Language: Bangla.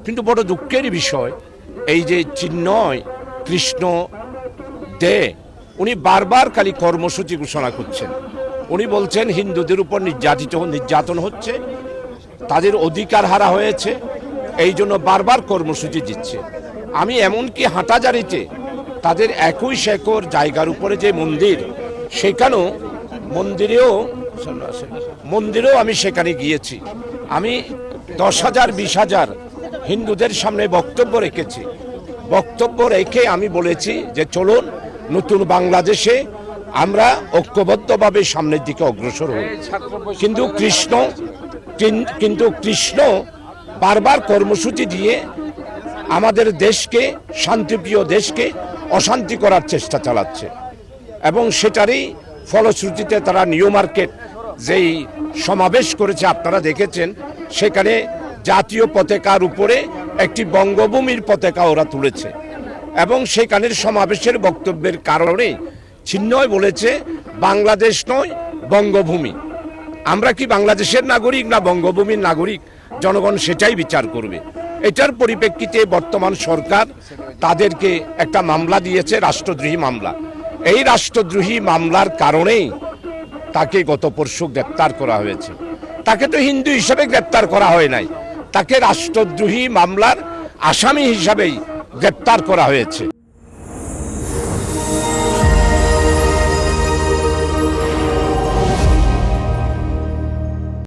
কিন্তু বড় দুঃখের বিষয় এই যে চিন্ময় কৃষ্ণ দে উনি বারবার খালি কর্মসূচি ঘোষণা করছেন। উনি বলছেন হিন্দুদের উপর নির্যাতন হচ্ছে, তাদের অধিকার হারা হয়েছে, এই জন্য বারবার কর্মসূচি দিচ্ছে। আমি এমনকি হাঁটাজারিতে তাদের 21 একর জায়গার উপরে যে মন্দির, সেখানেও মন্দিরেও আমি সেখানে গিয়েছি। আমি 10,000 20,000 হিন্দুদের সামনে বক্তব্য রেখেছি। বক্তব্য রেখে আমি বলেছি যে চলুন নতুন বাংলাদেশে আমরা ঐক্যবদ্ধভাবে সামনের দিকে অগ্রসর হই। কিন্তু কৃষ্ণ বারবার কর্মসূচি দিয়ে আমাদের দেশকে, শান্তিপ্রিয় দেশকে অশান্তি করার চেষ্টা চালাচ্ছে এবং সেটারই ফলশ্রুতিতে তারা নিউ মার্কেট যেই সমাবেশ করেছে আপনারা দেখেছেন, সেখানে জাতীয় পতাকার উপরে একটি বঙ্গভূমির পতাকা ওরা তুলেছে এবং সেখানের সমাবেশের বক্তব্যের কারণে চিন্ময় বলেছে বাংলাদেশ নয় বঙ্গভূমি। আমরা কি বাংলাদেশের নাগরিক না বঙ্গভূমির নাগরিক, জনগণ সেটাই বিচার করবে। এটার পরিপ্রেক্ষিতে বর্তমান সরকার তাদেরকে একটা মামলা দিয়েছে, রাষ্ট্রদ্রোহী মামলা। এই রাষ্ট্রদ্রোহী মামলার কারণেই তাকে গত পরশু গ্রেপ্তার করা হয়েছে। তাকে তো হিন্দু হিসেবে গ্রেপ্তার করা হয় নাই, তাকে রাষ্ট্রদ্রোহী মামলার আসামি হিসাবেই গ্রেপ্তার করা হয়েছে।